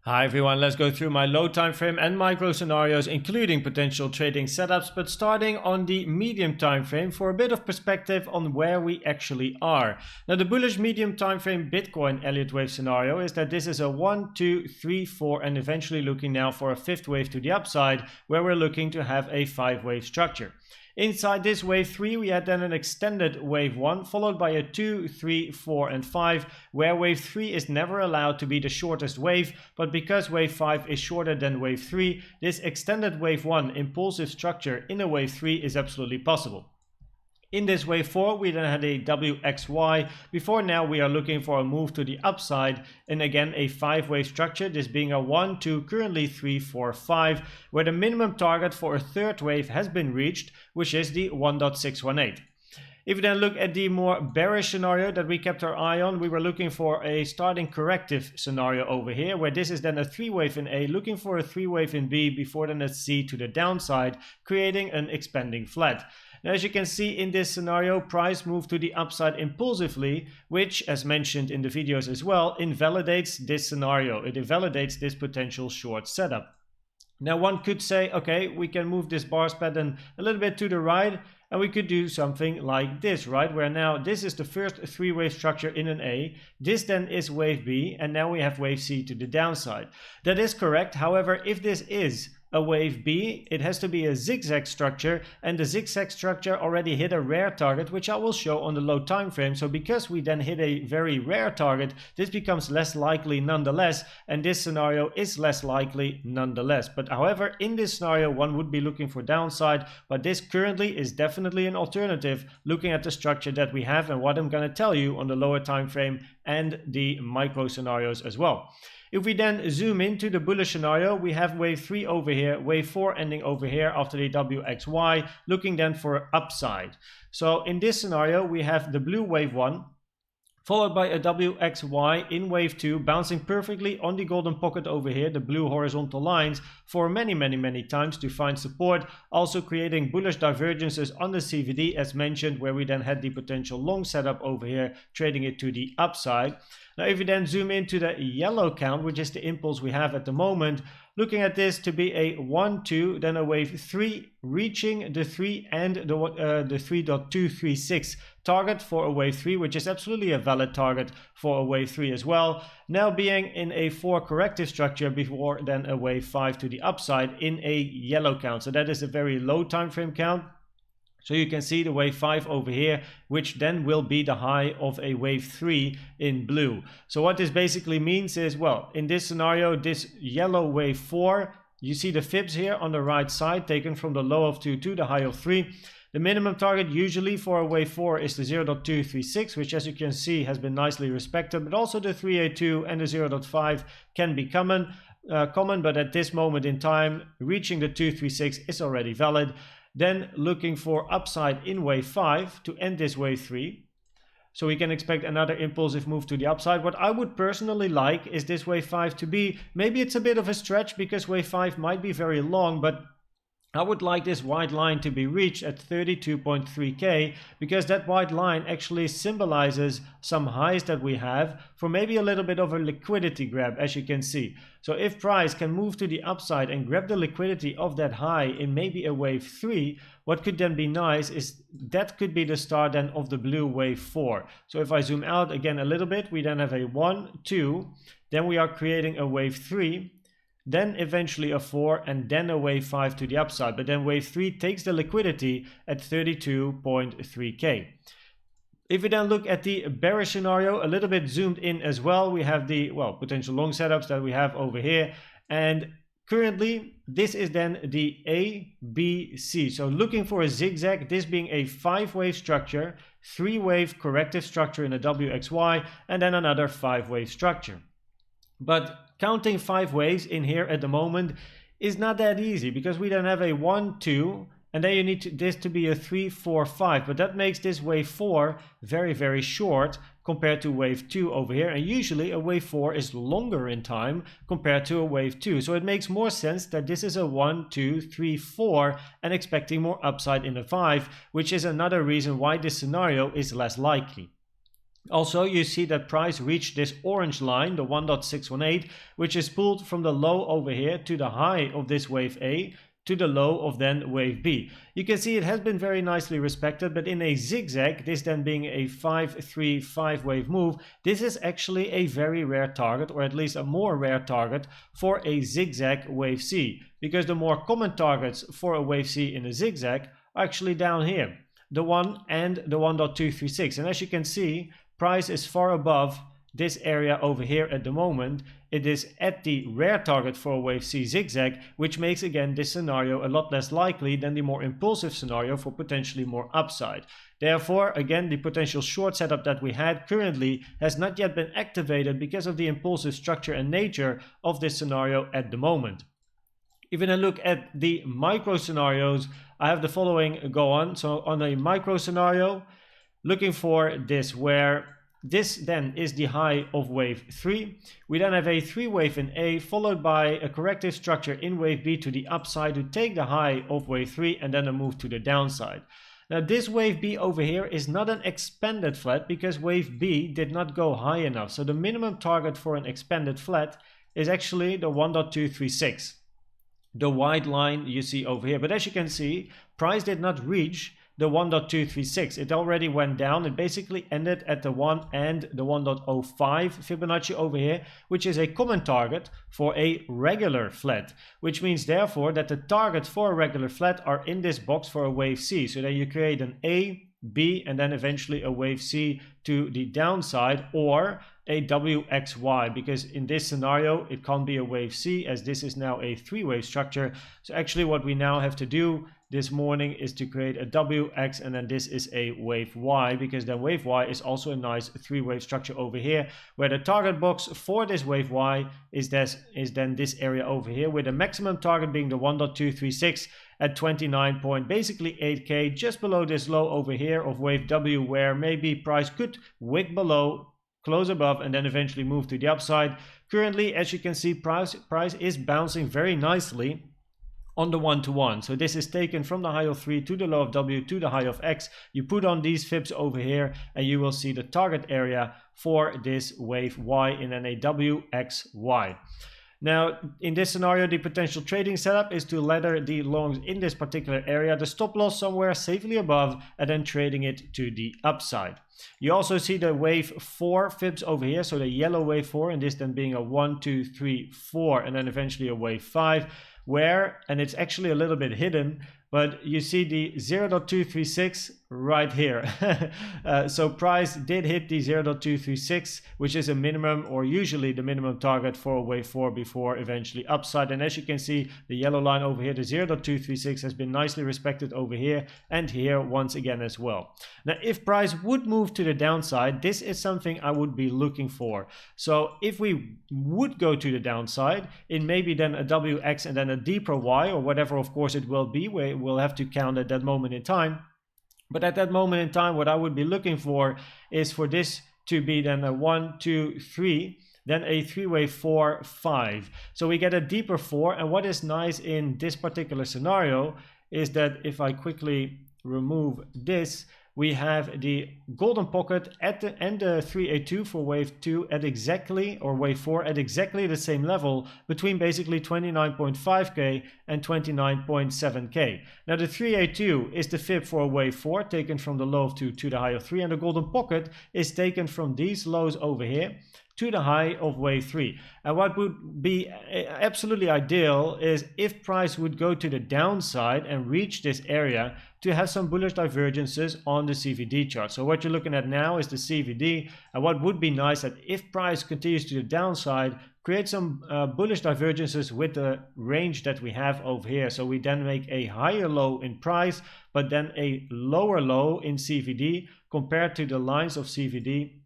Hi everyone, let's go through my low time frame and micro scenarios, including potential trading setups, but starting on the medium time frame for a bit of perspective on where we actually are. Now, the bullish medium time frame Bitcoin Elliott Wave scenario is that this is a 1, 2, 3, 4, and eventually looking now for a fifth wave to the upside, where we're looking to have a 5-wave structure. Inside this wave 3, we had then an extended wave 1, followed by a 2, 3, 4, and 5, where wave 3 is never allowed to be the shortest wave, but because wave 5 is shorter than wave 3, this extended wave 1 impulsive structure in a wave 3 is absolutely possible. In this wave 4, we then had a WXY. Before now, we are looking for a move to the upside, and again a 5-wave structure, this being a 1, 2, currently 3, 4, 5, where the minimum target for a third wave has been reached, which is the 1.618. If we then look at the more bearish scenario that we kept our eye on, we were looking for a starting corrective scenario over here, where this is then a 3-wave in A, looking for a 3-wave in B before then a C to the downside, creating an expanding flat. Now, as you can see in this scenario, price moved to the upside impulsively, which, as mentioned in the videos as well, invalidates this scenario. It invalidates this potential short setup. Now, one could say, okay, we can move this bars pattern a little bit to the right, and we could do something like this, right? Where now this is the first 3-wave structure in an A, this then is wave B, and now we have wave C to the downside. That is correct. However, if this is a wave B, it has to be a zigzag structure, and the zigzag structure already hit a rare target, which I will show on the low time frame. So because we then hit a very rare target, this becomes less likely nonetheless, and this scenario is less likely nonetheless. But however, in this scenario, one would be looking for downside, but this currently is definitely an alternative, looking at the structure that we have and what I'm going to tell you on the lower time frame and the micro scenarios as well. If we then zoom into the bullish scenario, we have wave 3 over here, wave 4 ending over here after the WXY, looking then for upside. So in this scenario, we have the blue wave 1, followed by a WXY in wave 2, bouncing perfectly on the golden pocket over here, the blue horizontal lines, for many times to find support, also creating bullish divergences on the CVD as mentioned, where we then had the potential long setup over here, trading it to the upside. Now, if we then zoom into the yellow count, which is the impulse we have at the moment, looking at this to be a 1, 2, then a wave 3, reaching the 3 and the 3.236 target for a wave 3, which is absolutely a valid target for a wave 3 as well. Now being in a 4 corrective structure before then a wave 5 to the upside in a yellow count. So that is a very low time frame count. So you can see the wave 5 over here, which then will be the high of a wave 3 in blue. So what this basically means is, well, in this scenario, this yellow wave 4, you see the fibs here on the right side, taken from the low of 2 to the high of 3. The minimum target usually for a wave 4 is the 0.236, which as you can see has been nicely respected, but also the 382 and the 0.5 can be common, but at this moment in time, reaching the 236 is already valid. Then looking for upside in wave 5 to end this wave 3. So we can expect another impulsive move to the upside. What I would personally like is this wave 5 to be, maybe it's a bit of a stretch because wave 5 might be very long, but I would like this white line to be reached at 32.3k, because that white line actually symbolizes some highs that we have for maybe a little bit of a liquidity grab, as you can see. So if price can move to the upside and grab the liquidity of that high in maybe a wave 3, what could then be nice is that could be the start then of the blue wave 4. So if I zoom out again a little bit, we then have a 1, 2, then we are creating a wave 3, then eventually a 4, and then a wave 5 to the upside. But then wave 3 takes the liquidity at 32.3k. If we then look at the bearish scenario, a little bit zoomed in as well, we have the, well, potential long setups that we have over here. And currently, this is then the A, B, C. So looking for a zigzag, this being a 5-wave structure, 3-wave corrective structure in a WXY, and then another 5-wave structure. But counting 5 waves in here at the moment is not that easy, because we then have a 1, 2, and then you need this to be a 3, 4, 5. But that makes this wave 4 very short compared to wave 2 over here. And usually a wave 4 is longer in time compared to a wave 2. So it makes more sense that this is a 1, 2, 3, 4 and expecting more upside in the 5, which is another reason why this scenario is less likely. Also, you see that price reached this orange line, the 1.618, which is pulled from the low over here to the high of this wave A to the low of then wave B. You can see it has been very nicely respected, but in a zigzag, this then being a 5-3-5 wave move, this is actually a very rare target, or at least a more rare target for a zigzag wave C, because the more common targets for a wave C in a zigzag are actually down here, the 1 and the 1.236. And as you can see, price is far above this area over here at the moment. It is at the rare target for a wave C zigzag, which makes again this scenario a lot less likely than the more impulsive scenario for potentially more upside. Therefore, again, the potential short setup that we had currently has not yet been activated because of the impulsive structure and nature of this scenario at the moment. If we then look at the micro scenarios, I have the following go on. So on a micro scenario, looking for this, where this then is the high of wave 3. We then have a 3 wave in A, followed by a corrective structure in wave B to the upside to take the high of wave 3 and then a move to the downside. Now this wave B over here is not an expanded flat because wave B did not go high enough. So the minimum target for an expanded flat is actually the 1.236. The white line you see over here. But as you can see, price did not reach the 1.236. It already went down. It basically ended at the 1 and the 1.05 Fibonacci over here, which is a common target for a regular flat, which means therefore that the targets for a regular flat are in this box for a wave C. So then you create an A, B, and then eventually a wave C to the downside, or a WXY, because in this scenario it can't be a wave C as this is now a 3-wave structure. So actually what we now have to do this morning is to create a WX, and then this is a wave Y, because then wave Y is also a nice 3-wave structure over here, where the target box for this wave Y is then this area over here, with the maximum target being the 1.236 at 29.8K, just below this low over here of wave W, where maybe price could wick below, close above, and then eventually move to the upside. Currently, as you can see, price is bouncing very nicely on the 1-to-1. So this is taken from the high of 3 to the low of W to the high of X. You put on these fibs over here and you will see the target area for this wave Y in then a WXY. Now, in this scenario, the potential trading setup is to ladder the longs in this particular area, the stop loss somewhere safely above, and then trading it to the upside. You also see the wave 4 fibs over here, so the yellow wave 4, and this then being a 1, 2, 3, 4, and then eventually a wave 5, where, and it's actually a little bit hidden, but you see the 0.236 right here. So price did hit the 0.236, which is a minimum, or usually the minimum target for a wave 4 before eventually upside. And as you can see, the yellow line over here, the 0.236 has been nicely respected over here and here once again as well. Now, if price would move to the downside, this is something I would be looking for. So if we would go to the downside in maybe then a WX and then a deeper Y, or whatever of course it will be, where we'll have to count at that moment in time. But at that moment in time, what I would be looking for is for this to be then a 1, 2, 3, then a 3-wave 4, 5. So we get a deeper 4. And what is nice in this particular scenario is that if I quickly remove this, we have the golden pocket at the end of 382 for wave 2 at exactly, or wave 4 at exactly the same level between basically 29.5K and 29.7K. Now the 382 is the fib for wave 4 taken from the low of 2 to the high of 3, and the golden pocket is taken from these lows over here to the high of wave 3. And what would be absolutely ideal is if price would go to the downside and reach this area to have some bullish divergences on the CVD chart. So what you're looking at now is the CVD, and what would be nice that if price continues to the downside, create some bullish divergences with the range that we have over here. So we then make a higher low in price, but then a lower low in CVD compared to the lines of CVD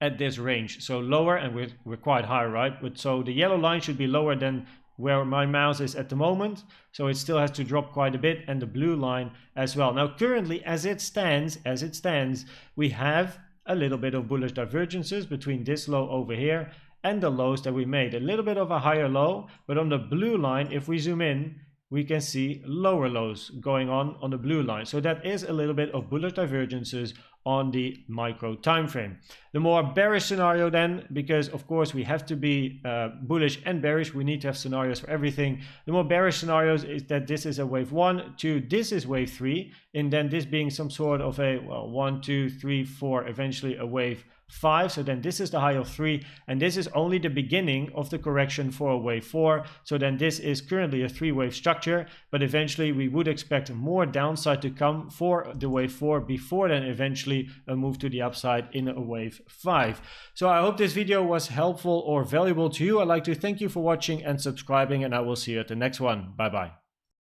at this range. So lower, and we're quite high, right? But so the yellow line should be lower than where my mouse is at the moment, so it still has to drop quite a bit, and the blue line as well. Now currently, as it stands, we have a little bit of bullish divergences between this low over here and the lows that we made. A little bit of a higher low, but on the blue line, if we zoom in, we can see lower lows going on the blue line. So that is a little bit of bullish divergences on the micro time frame. The more bearish scenario then, because of course we have to be bullish and bearish, we need to have scenarios for everything. The more bearish scenarios is that this is a wave 1, 2, this is wave 3, and then this being some sort of a 1, 2, 3, 4, eventually a wave 5. So then this is the high of 3, and this is only the beginning of the correction for a wave 4. So then this is currently a 3-wave structure, but eventually we would expect more downside to come for the wave 4 before then eventually a move to the upside in a wave 5. So I hope this video was helpful or valuable to you. I'd like to thank you for watching and subscribing, and I will see you at the next one. Bye bye.